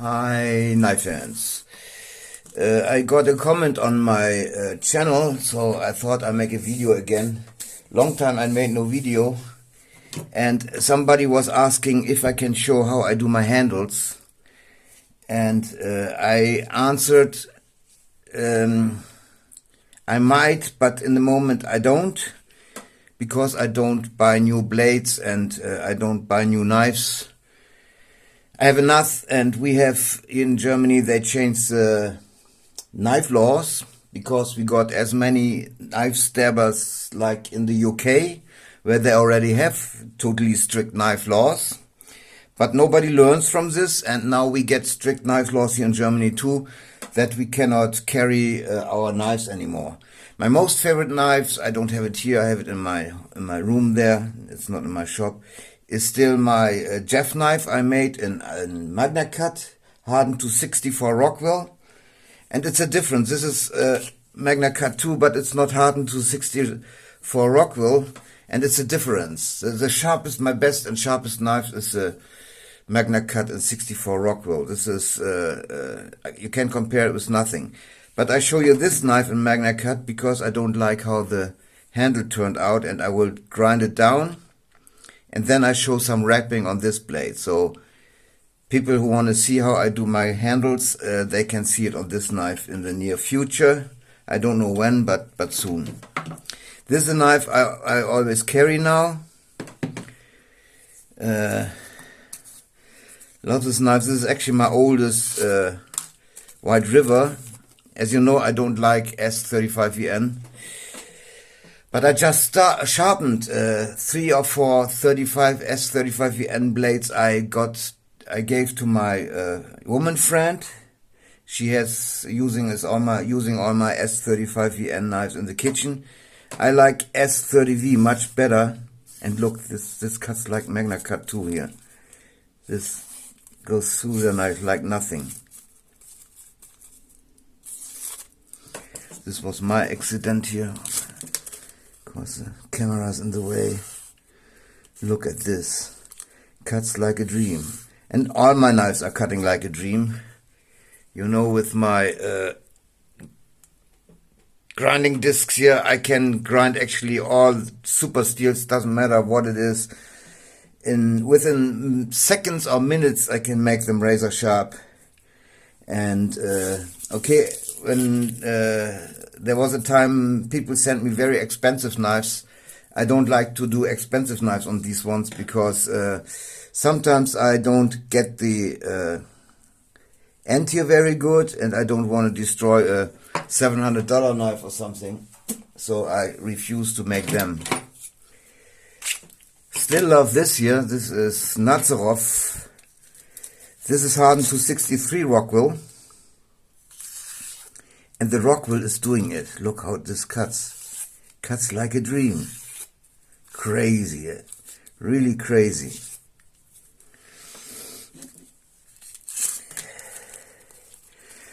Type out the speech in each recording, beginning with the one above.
Hi, knife fans. I got a comment on my channel, so I thought I'd make a video again. Long time I made no video, and somebody was asking if I can show how I do my handles, and I answered I might, but in the moment I don't, because I don't buy new blades and I don't buy new knives. I have enough, and we have in Germany, they changed the knife laws because we got as many knife stabbers like in the UK, where they already have totally strict knife laws. But nobody learns from this, and now we get strict knife laws here in Germany too, that we cannot carry our knives anymore. My most favorite knives, I don't have it here, I have it in my room there, it's not in my shop, is still my Jeff knife I made in Magna Cut, hardened to 64 Rockwell. And it's a difference. This is Magna Cut 2, but it's not hardened to 64 Rockwell, and it's a difference. The sharpest, my best and sharpest knife is Magna Cut in 64 Rockwell. This is, you can compare it with nothing. But I show you this knife in Magna Cut because I don't like how the handle turned out, and I will grind it down. And then I show some wrapping on this blade. So people who want to see how I do my handles, they can see it on this knife in the near future. I don't know when, but soon. This is a knife I always carry now. Love this knife. This is actually my oldest White River. As you know, I don't like S35VN. But I just sharpened 3 or 4 35 S35VN blades I gave to my woman friend. She has using all my S35VN knives in the kitchen. I like S30V much better. And look, this cuts like Magna Cut 2 here. This goes through the knife like nothing. This was my accident here, because the camera's in the way. Look at this. Cuts like a dream. And all my knives are cutting like a dream. You know, with my grinding discs here, I can grind actually all super steels, doesn't matter what it is. Within seconds or minutes, I can make them razor sharp. And okay, when there was a time people sent me very expensive knives, I don't like to do expensive knives on these ones because sometimes I don't get the end here very good, and I don't want to destroy a $700 knife or something, so I refuse to make them. Still love this here. This is Nazarov. This is hardened to 63 Rockwell, and the Rockwell is doing it. Look how this cuts. Cuts like a dream. Crazy, really crazy.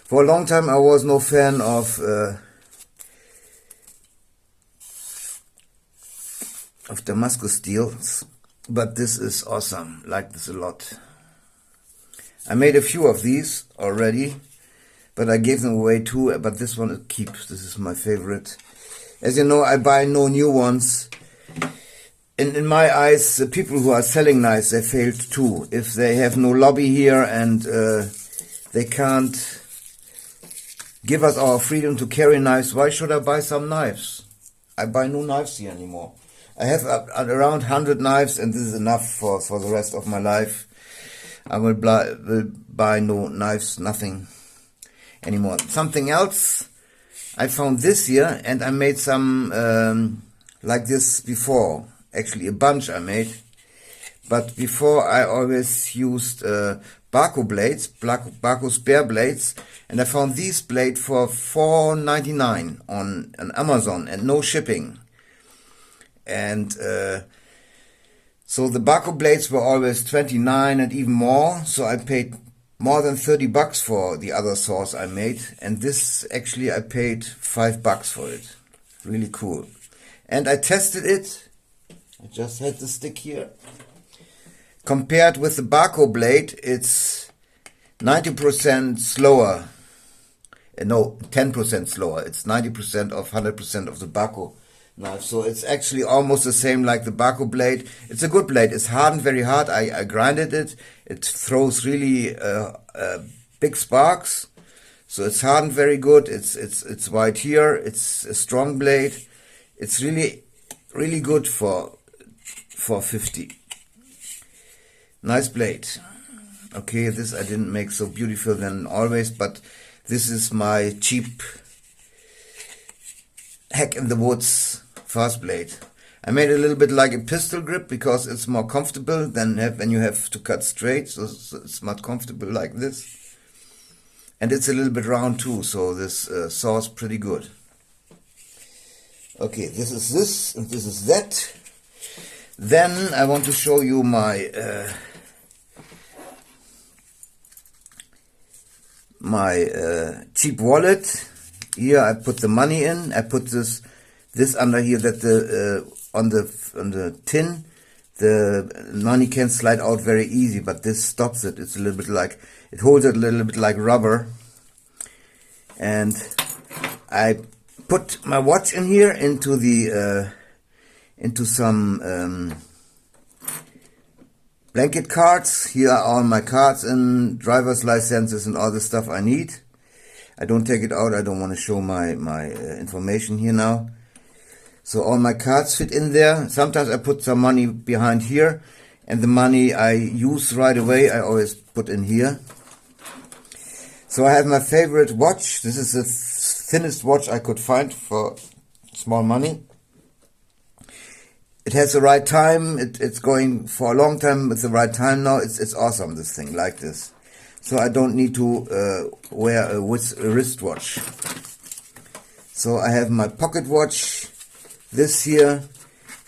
For a long time I was no fan of Damascus steels, but this is awesome. Like this a lot. I made a few of these already, but I gave them away too, but this one it keeps. This is my favorite. As you know, I buy no new ones. In my eyes, the people who are selling knives, they failed too. If they have no lobby here and they can't give us our freedom to carry knives, why should I buy some knives? I buy no knives here anymore. I have around 100 knives, and this is enough for the rest of my life. I will buy no knives, nothing anymore. Something else, I found this here, and I made some like this before. Actually, a bunch I made. But before, I always used Bahco blades, Bahco spare blades, and I found these blades for $4.99 on Amazon and no shipping. And so the Bahco blades were always $29 and even more, so I paid more than $30 for the other saws I made, and this actually I paid $5 for it. Really cool. And I tested it. I just had the stick here. Compared with the Bahco blade, it's 90% slower. No, 10% slower. It's 90% of 100% of the Bahco knife. So it's actually almost the same like the Bahco blade. It's a good blade. It's hardened very hard. I grinded it. It throws really big sparks. So it's hardened very good. It's white here. It's a strong blade. It's really good for 50. Nice blade. Okay, this I didn't make so beautiful than always, but this is my cheap Hack in the Woods fast blade. I made it a little bit like a pistol grip because it's more comfortable than when you have to cut straight. So it's not comfortable like this. And it's a little bit round too, so this saw is pretty good. Okay, this is this and this is that. Then I want to show you my cheap wallet. Here I put the money in. I put this under here that the on the tin the money can slide out very easy, but this stops it. It's a little bit like, it holds it a little bit like rubber. And I put my watch in here into the into some blanket cards. Here are all my cards and driver's licenses and all the stuff I need. I don't take it out. I don't want to show my information here now. So all my cards fit in there. Sometimes I put some money behind here, and the money I use right away I always put in here. So I have my favorite watch. This is the thinnest watch I could find for small money. It has the right time. It's going for a long time with the right time now. It's awesome, this thing, like this. So I don't need to wear a wristwatch. So I have my pocket watch, this here,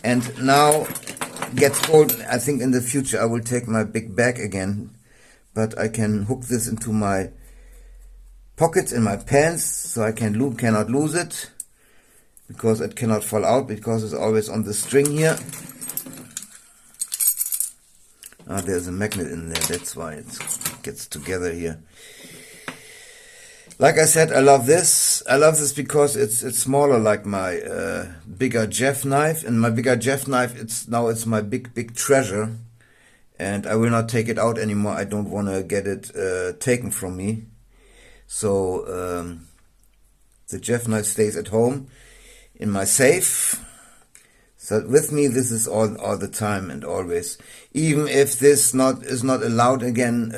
and now gets cold. I think in the future I will take my big bag again, but I can hook this into my pocket in my pants, so I cannot lose it, because it cannot fall out, because it's always on the string here. Ah, there's a magnet in there, that's why it gets together here. Like I said, I love this. I love this because it's smaller, like my bigger Jeff knife. And my bigger Jeff knife, it's my big treasure, and I will not take it out anymore. I don't want to get it taken from me. So the Jeff knife stays at home in my safe. So with me, this is all the time and always. Even if this is not allowed again,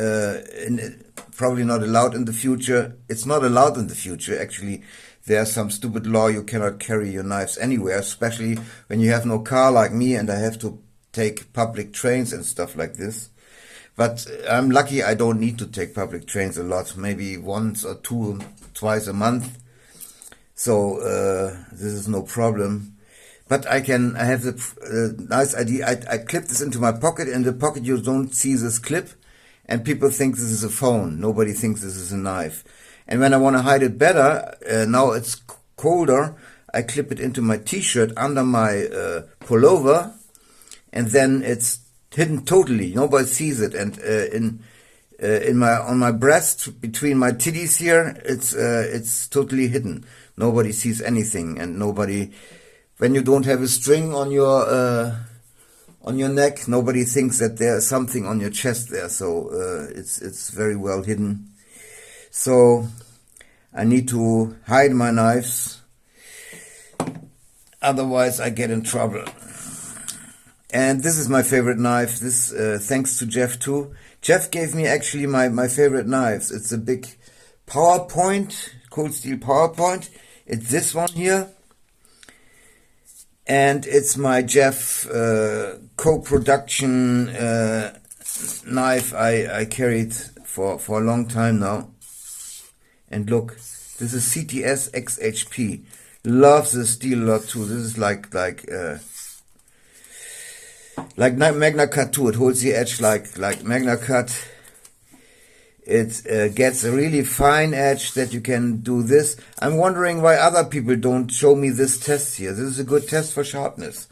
probably not allowed in the future. It's not allowed in the future, actually. There's some stupid law you cannot carry your knives anywhere, especially when you have no car like me and I have to take public trains and stuff like this. But I'm lucky I don't need to take public trains a lot, maybe once or twice a month. So this is no problem. But I have the nice idea. I clip this into my pocket. In the pocket you don't see this clip, and people think this is a phone. Nobody thinks this is a knife. And when I want to hide it better, now it's colder, I clip it into my t-shirt under my pullover, and then it's hidden totally. Nobody sees it. And on my breast, between my titties here, it's totally hidden. Nobody sees anything, and nobody. When you don't have a string on your neck, nobody thinks that there's something on your chest there. So it's very well hidden. So I need to hide my knives, otherwise I get in trouble. And this is my favorite knife. This thanks to Jeff too. Jeff gave me actually my favorite knives. It's a big PowerPoint, Cold Steel PowerPoint. It's this one here. And it's my Jeff co-production knife I carried for a long time now. And look, this is CTS XHP. Loves the steel a lot too. This is like Magna Cut too. It holds the edge like Magna Cut. It gets a really fine edge that you can do this. I'm wondering why other people don't show me this test here. This is a good test for sharpness.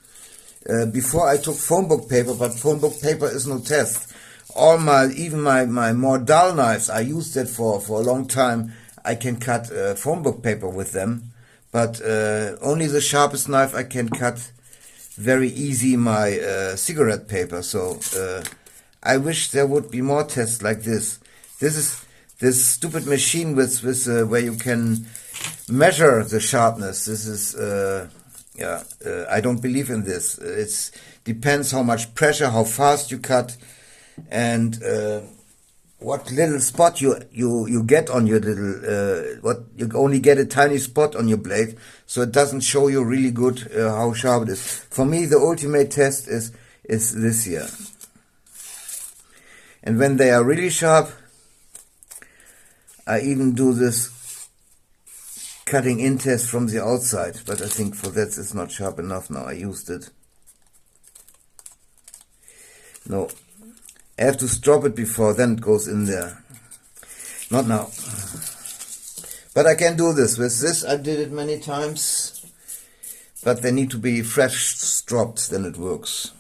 Before I took phone book paper, but phone book paper is no test. even my more dull knives, I used it for a long time. I can cut phone book paper with them, but only the sharpest knife I can cut very easy my cigarette paper. So I wish there would be more tests like this. This stupid machine with where you can measure the sharpness. This is I don't believe in this. It depends how much pressure, how fast you cut, and what little spot you get on your little what you only get a tiny spot on your blade, so it doesn't show you really good how sharp it is. For me, the ultimate test is this here. And when they are really sharp, I even do this cutting in test from the outside, but I think for that it's not sharp enough now. I used it. No, I have to strop it before, then it goes in there. Not now. But I can do this. With this I did it many times, but they need to be fresh stropped, then it works.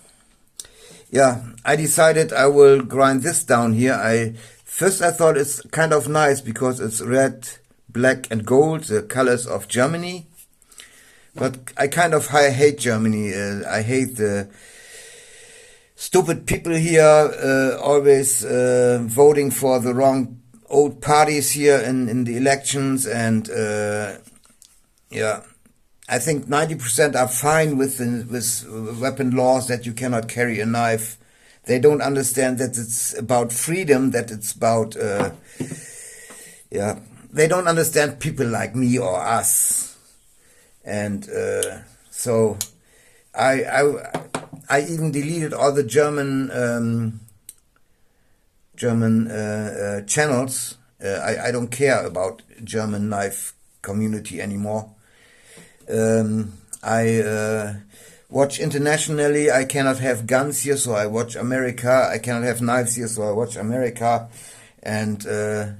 Yeah, I decided I will grind this down here. First I thought it's kind of nice because it's red, black and gold, the colors of Germany. But I kind of hate Germany. I hate the stupid people here, always voting for the wrong old parties here in the elections. And yeah, I think 90% are fine with weapon laws, that you cannot carry a knife. They don't understand that it's about freedom, that it's about, yeah, they don't understand people like me or us. And so I even deleted all the German channels. I don't care about German knife community anymore. I watch internationally. I cannot have guns here, so I watch America. I cannot have knives here, so I watch America. And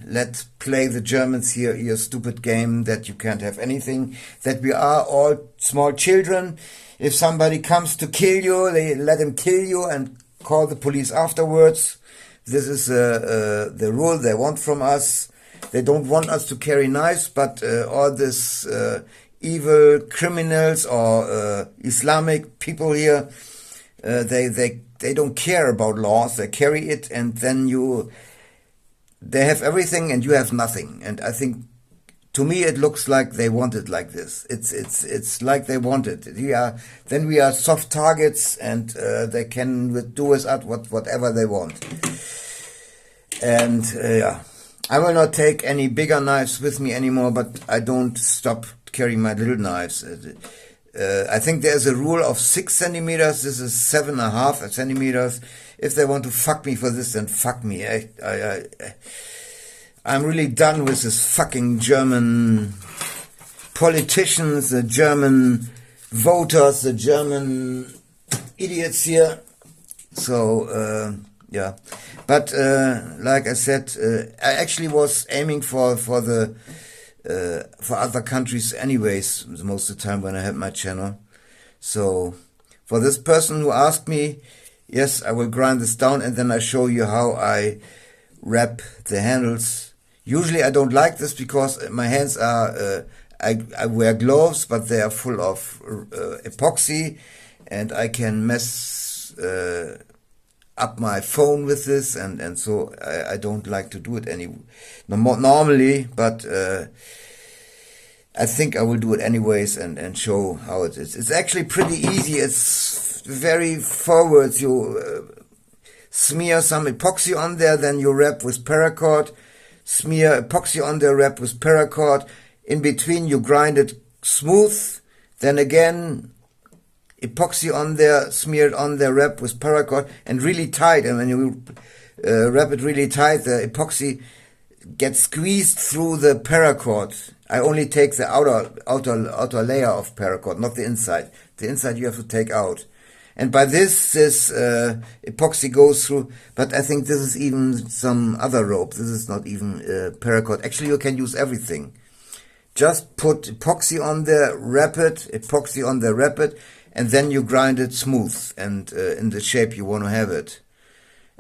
let's play the Germans here stupid game that you can't have anything, that we are all small children. If somebody comes to kill you, they let him kill you and call the police afterwards. This is the rule they want from us. They don't want us to carry knives, but all this evil criminals or Islamic people here, they don't care about laws. They carry it, and then they have everything and you have nothing. And I think, to me, it looks like they want it like this. It's like they want it. Then we are soft targets, and they can do with us whatever they want. And yeah, I will not take any bigger knives with me anymore, but I don't stop carrying my little knives. I think there's a rule of 6 centimeters. This is 7.5 centimeters. If they want to fuck me for this, then fuck me. I'm really done with this fucking German politicians, the German voters, the German idiots here. So yeah, but like I said, I actually was aiming for other countries anyways, most of the time when I had my channel. So for this person who asked me, yes, I will grind this down and then I show you how I wrap the handles. Usually I don't like this because my hands are, I wear gloves, but they are full of epoxy, and I can mess up my phone with this, and so I don't like to do it normally, but I think I will do it anyways and show how it is. It's actually pretty easy. It's very forward. You smear some epoxy on there, then you wrap with paracord, smear epoxy on there, wrap with paracord. In between you grind it smooth, then again epoxy on there, smear it on there, wrap with paracord, and really tight. And when you wrap it really tight, the epoxy gets squeezed through the paracord. I only take the outer layer of paracord, not the inside. The inside you have to take out. And by this epoxy goes through, but I think this is even some other rope. This is not even paracord. Actually, you can use everything. Just put epoxy on there, wrap it, epoxy on there, wrap it, and then you grind it smooth and in the shape you want to have it.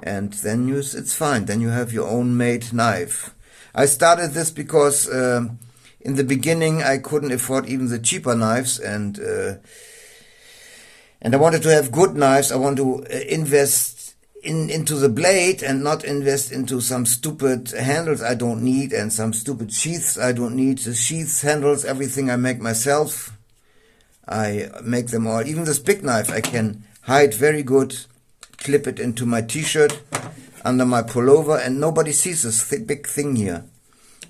and then it's fine. Then you have your own made knife. I started this because in the beginning I couldn't afford even the cheaper knives, and I wanted to have good knives. I want to invest into the blade and not invest into some stupid handles I don't need and some stupid sheaths I don't need. The sheaths, handles, everything I make myself. I make them all. Even this big knife I can hide very good, clip it into my t-shirt, under my pullover, and nobody sees this big thing here.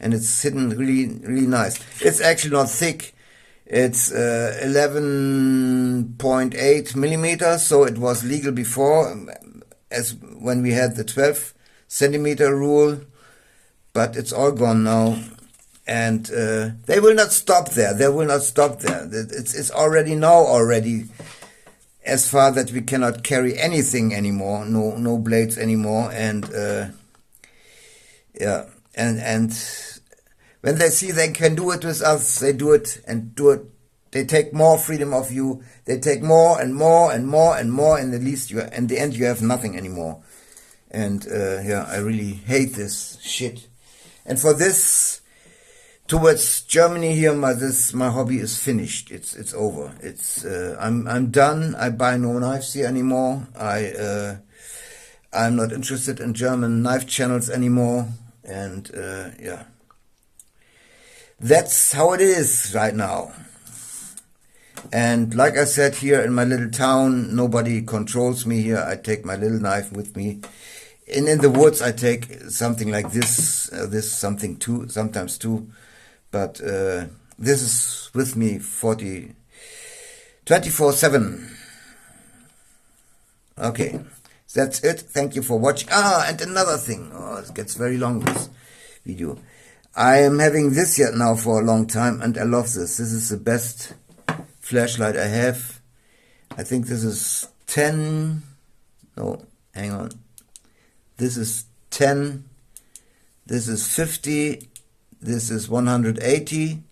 And it's hidden really, really nice. It's actually not thick. It's 11.8 millimeters, so it was legal before, as when we had the 12 centimeter rule, but it's all gone now. And they will not stop there. They will not stop there. It's already as far that we cannot carry anything anymore, no blades anymore, and yeah, and when they see they can do it with us, they do it and do it. They take more freedom of you. They take more and more and more and more, and at least in the end you have nothing anymore. And yeah, I really hate this shit. And for this, towards Germany here, my hobby is finished. It's over. I'm done. I buy no knives here anymore. I'm not interested in German knife channels anymore. And yeah, that's how it is right now. And like I said, here in my little town, nobody controls me here. I take my little knife with me. In the woods, I take something like this, something too, sometimes two. But this is with me 24/7. Okay, that's it. Thank you for watching. And another thing. Oh, it gets very long, this video. I am having this yet now for a long time, and I love this. This is the best flashlight I have. I think this is 10. No, hang on. This is 10. This is 50. This is 180.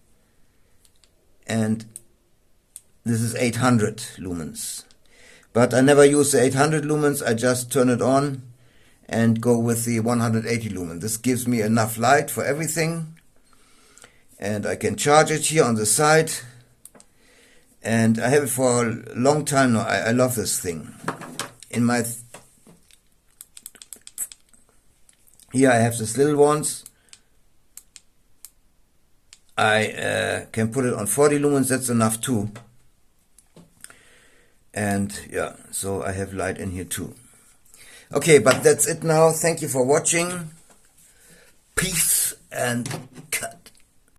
And this is 800 lumens. But I never use the 800 lumens. I just turn it on and go with the 180 lumen. This gives me enough light for everything. And I can charge it here on the side. And I have it for a long time now. I love this thing. In my here I have these little ones. I can put it on 40 lumens. That's enough too. And yeah, so I have light in here too. Okay, but that's it now. Thank you for watching. Peace and